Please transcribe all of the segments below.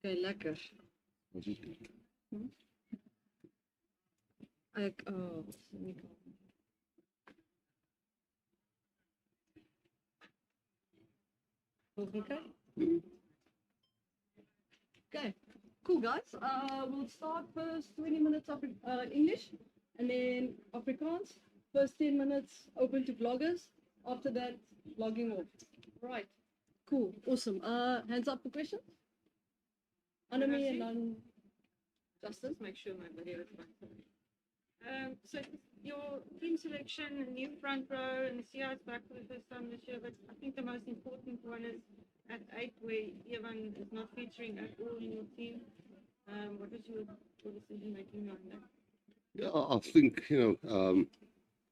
Okay, lekker. Ek, oh, okay. Okay, cool guys. We'll start first 20 minutes of English and then Afrikaans. First 10 minutes open to bloggers. After that, blogging off. Right. Cool. Awesome. Hands up for questions. Anami and then Justin. Make sure my video is fine. So your team selection, new front row, and Siya is back for the first time this year. But I think the most important one is at 8, where Evan is not featuring at all in your team. What was your decision making on that? Yeah, I think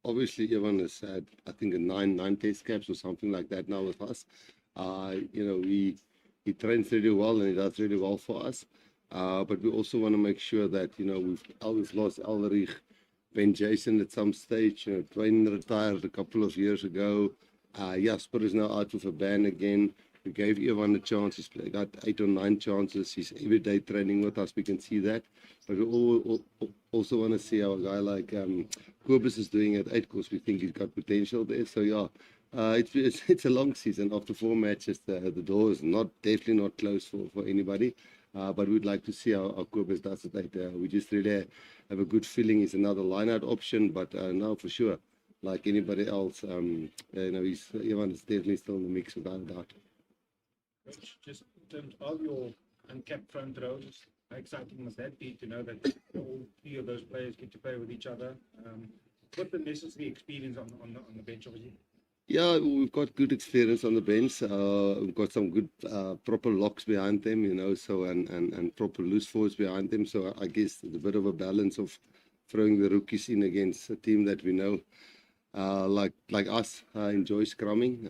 obviously Evan has had I think a nine test caps or something like that now with us. He trains really well and he does really well for us. But we also want to make sure that we've lost Alderich, Ben Jason at some stage. Dwayne retired a couple of years ago. Jasper is now out with a ban again. We gave Evan a chance. He's got 8 or 9 chances. He's every day training with us. We can see that. But we also want to see how a guy like Kobus is doing at 8, because we think he's got potential there. So yeah, it's a long season. After 4 matches, the door is definitely not closed for anybody. But we'd like to see how Kobus does at 8. We just really have a good feeling he's another line-out option. But now for sure, like anybody else, Evan is definitely still in the mix without a doubt. Just in terms of your uncapped front rows, how exciting must that be to know that all 3 of those players get to play with each other? What the necessary experience on the bench, obviously? Yeah, we've got good experience on the bench. We've got some good proper locks behind them, so and proper loose forwards behind them. So I guess there's a bit of a balance of throwing the rookies in against a team that we know. Like us, enjoy scrumming.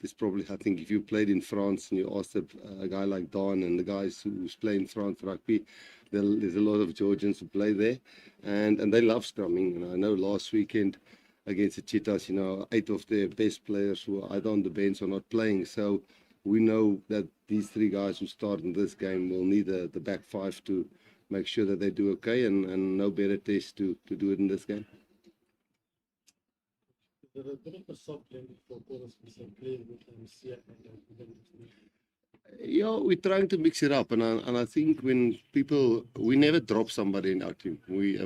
It's probably, I think, if you played in France and you asked a guy like Don and the guys who's playing France rugby, there's a lot of Georgians who play there, and they love scrumming. I know last weekend against the Cheetahs, 8 of their best players who are either on the bench or not playing. So we know that these 3 guys who start in this game will need the back 5 to make sure that they do okay, and no better test to do it in this game. There's a bit of a soft landing for Kobus playing with Siya and Yeah, we're trying to mix it up, and I think when we never drop somebody in our team. We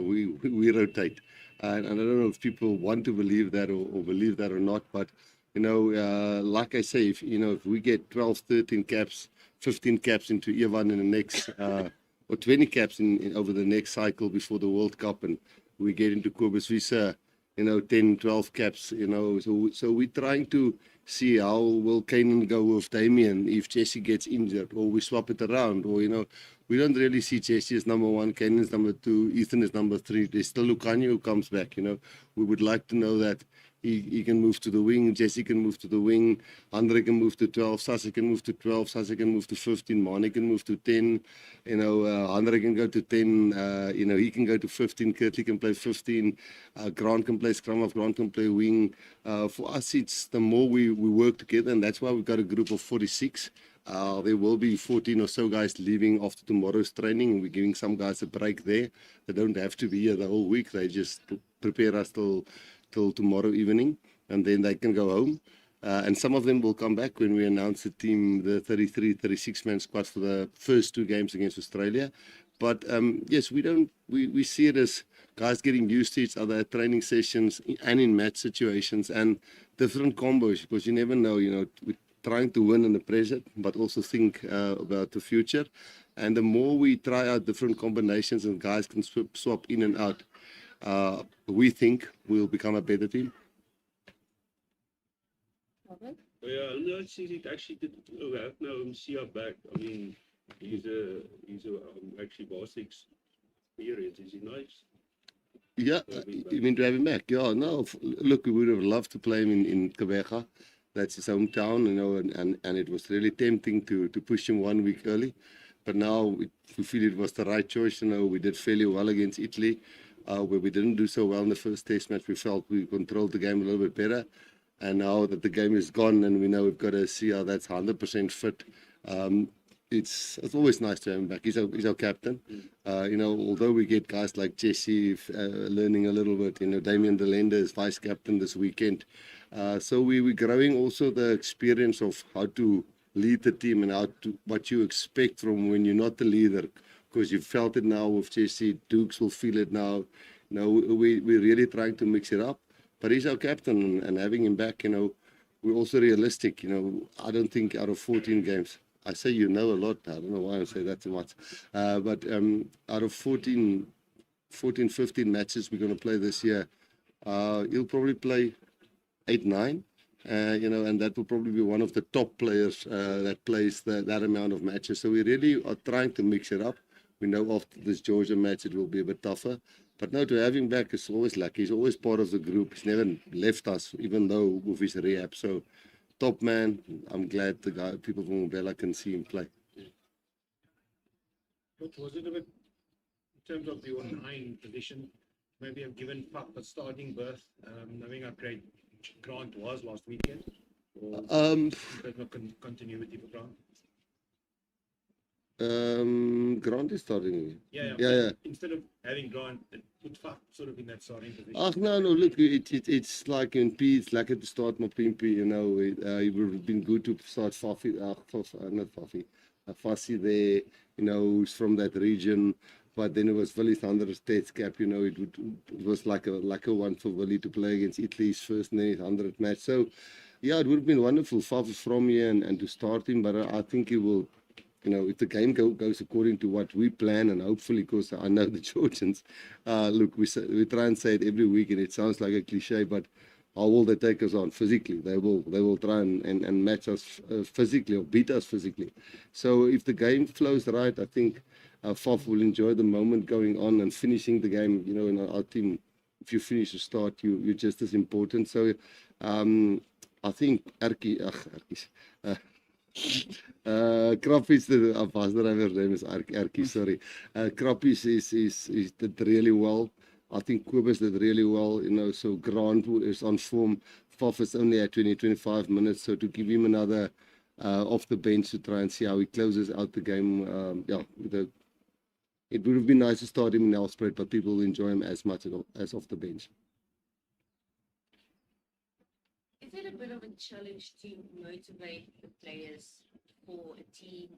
rotate, and I don't know if people want to believe that or believe that or not, but like I say, if we get 12, 13 caps, 15 caps into Evan in the next, or 20 caps in over the next cycle before the World Cup, and we get into Kobus Visa, 10, 12 caps, so we're trying to see how will Kanan go with Damien if Jesse gets injured, or we swap it around, or, we don't really see Jesse as number 1, Kanan's number 2, Ethan is number 3. There's still Lucanio who comes back, We would like to know that he can move to the wing, Jesse can move to the wing, Andre can move to 12, Sasha can move to 12, Sasha can move to 15, Mane can move to 10, Andre can go to 10, he can go to 15, Kirtley can play 15, Grant can play scrum half, Grant can play wing. For us, it's the more we work together, and that's why we've got a group of 46. There will be 14 or so guys leaving after tomorrow's training, and we're giving some guys a break there. They don't have to be here the whole week. They just prepare us till tomorrow evening, and then they can go home. And some of them will come back when we announce the team, the 33, 36-man squad for the first 2 games against Australia. But yes, we see it as guys getting used to each other at training sessions and in match situations and different combos, because you never know, we're trying to win under pressure, but also think about the future. And the more we try out different combinations and guys can swap in and out, we think we'll become a better team. Okay. Yeah, no, it actually did have now Siya back. I mean, he's actually Boss experience. Is he nice? Yeah, you mean to have him back? Yeah, no, look, we would have loved to play him in Quebec. That's his hometown, and it was really tempting to push him 1 week early. But now we feel it was the right choice. We did fairly well against Italy, where we didn't do so well in the first test match. We felt we controlled the game a little bit better. And now that the game is gone and we know we've got to see how that's 100% fit, it's always nice to have him back. He's our captain. Although we get guys like Jesse learning a little bit, Damien Delenda is vice captain this weekend. So we're growing also the experience of how to lead the team and what you expect from when you're not the leader, because you felt it now with Jesse. Dukes will feel it now. We're really trying to mix it up. But he's our captain, and having him back, we're also realistic. I don't think out of 14 games, I say a lot. I don't know why I say that too much. But out of 14, 15 matches we're going to play this year, he'll probably play 8, 9. And that will probably be one of the top players that plays that amount of matches. So we really are trying to mix it up. We know after this Georgia match it will be a bit tougher. But no, to have him back is always lucky. He's always part of the group. He's never left us, even though with his rehab. So, top man. I'm glad people from Mbela can see him play. What was it a bit in terms of your 9 position? Maybe have given Pap a starting berth, knowing how great Grant was last weekend? Or there's no continuity for Grant? Grant is starting. Yeah. Instead of having Grant, put Faf sort of in that starting position. No, look, it's like in P, it's lekker to start Mapimpi, it would have been good to start Fafi, not Fafi, Fassi there, who's from that region, but then it was Willy's 100th States cap, it was like a one for Willy to play against Italy's first and then his 100th match. So, yeah, it would have been wonderful, Faf is from here and to start him, but I think he will. If the game goes according to what we plan, and hopefully, because I know the Georgians, look, we try and say it every week, and it sounds like a cliche, but how will they take us on physically? They will try and match us physically or beat us physically. So if the game flows right, I think Faf will enjoy the moment going on and finishing the game. In our team, if you finish a start, you're just as important. So I think Krappies, the bus driver's name is Erkie, sorry. Krappies is did really well. I think Kobus did really well, so Grant is on form. Faf is only at 20-25 minutes, so to give him another off the bench to try and see how he closes out the game, it would have been nice to start him in our spread, but people will enjoy him as much as off the bench. Is it a bit of a challenge to motivate the players for a team?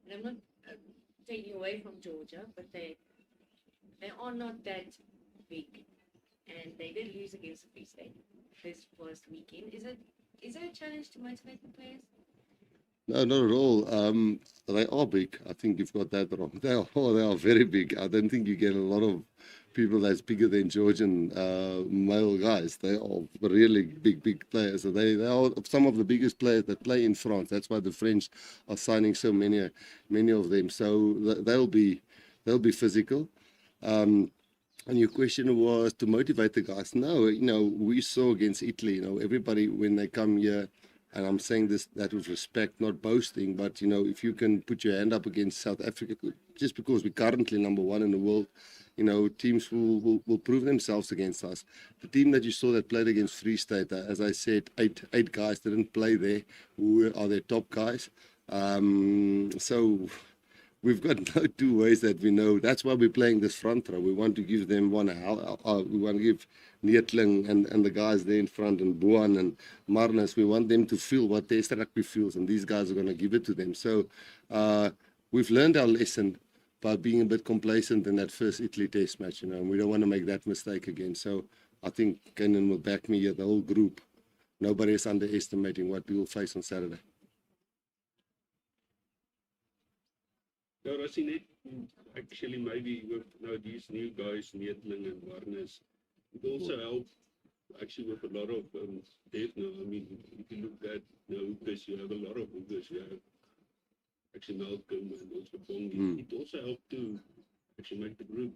And I'm not taking away from Georgia, but they are not that big, and they did lose against the Free State this first weekend. Is it a challenge to motivate the players? No, not at all. They are big. I think you've got that wrong. They are very big. I don't think you get a lot of people that's bigger than Georgian male guys. They are really big players. So they are some of the biggest players that play in France. That's why the French are signing so many of them. So they'll be physical. And your question was to motivate the guys. No, we saw against Italy. Everybody when they come here. And I'm saying that with respect, not boasting, but, if you can put your hand up against South Africa, just because we're currently number 1 in the world, teams will prove themselves against us. The team that you saw that played against Free State, as I said, eight guys didn't play there, who are their top guys. So we've got no two ways that we know. That's why we're playing this front row. We want to give them we want to give Neetling and the guys there in front, and Boan and Marnus, we want them to feel what their rugby feels, and these guys are going to give it to them. So we've learned our lesson by being a bit complacent in that first Italy test match, and we don't want to make that mistake again. So I think Kenan will back me here, the whole group. Nobody is underestimating what we will face on Saturday. No, Rassie, actually maybe with these new guys, Neetling and Warners, it also helped actually with a lot of depth now. I mean, if you look at the hookers, you have a lot of hookers. You have actually Malcolm and also Bongi. It also helped to actually make the group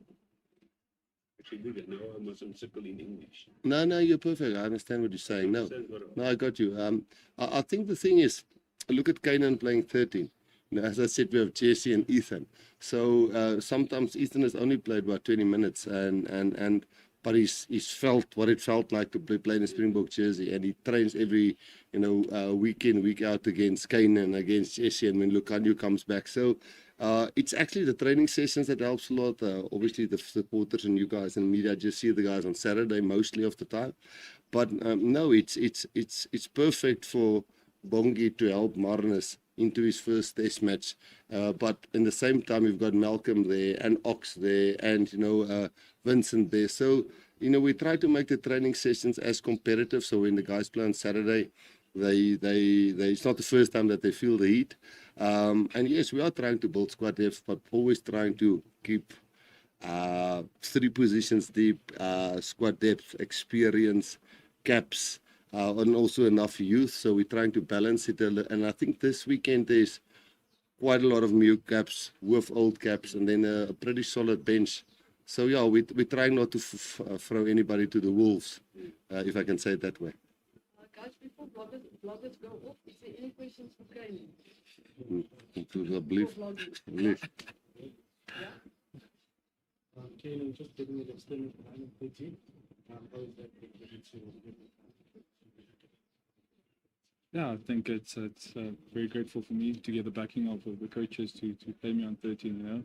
actually good. Now I mustn't circle in English. No, you're perfect. I understand what you're saying. No, I got you. I think the thing is, look at Kenan playing 13. As I said, we have Jesse and Ethan. So sometimes Ethan has only played about 20 minutes, and but he's felt what it felt like to play in a Springbok jersey, and he trains every week in, week out against Kane and against Jesse, and when Lucanio comes back. So it's actually the training sessions that helps a lot. Obviously, the supporters and you guys and media just see the guys on Saturday mostly of the time. But no, it's perfect for Bongi to help Marnus into his first test match. But in the same time, we've got Malcolm there and Ox there and, Vincent there. So, we try to make the training sessions as competitive. So when the guys play on Saturday, it's not the first time that they feel the heat. And yes, we are trying to build squad depth, but always trying to keep 3 positions deep, squad depth, experience, caps, and also enough youth. So we're trying to balance it. And I think this weekend there's quite a lot of new caps with old caps, and then a pretty solid bench. So yeah, we're trying not to throw anybody to the wolves, if I can say it that way. Guys, before bloggers go off, is there any questions for Kane? I believe. Kane, just getting it extended to 9:30. How is that going to Yeah, I think it's very grateful for me to get the backing of the coaches to play me on 13,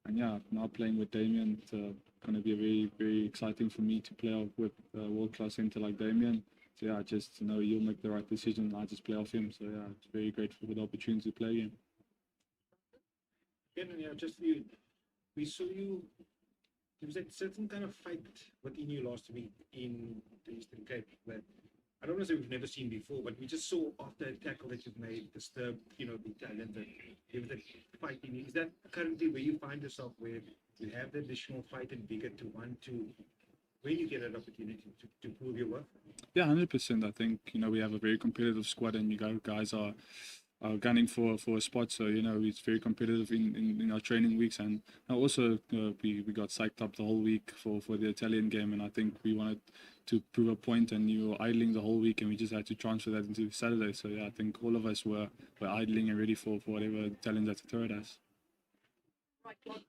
And yeah, now playing with Damien, it's going to be very, very exciting for me to play off with a world-class centre like Damien. So yeah, just you'll make the right decision. I just play off him. So yeah, it's very grateful for the opportunity to play again. We saw you. There was a certain kind of fight within you last week in the Eastern Cape that I don't want to say we've never seen before, but we just saw after a tackle that you've made, disturbed, the talent that there was a fight in you. Is that currently where you find yourself, where you have the additional fight and vigor to want to, when you get an opportunity to prove your worth? Yeah, 100%. I think we have a very competitive squad, and guys are gunning for a spot. So it's very competitive in our training weeks, and also we got psyched up the whole week for the Italian game, and I think we wanted to prove a point, and you were idling the whole week, and we just had to transfer that into Saturday. So yeah, I think all of us were idling and ready for whatever the Italians had to throw at us. Right,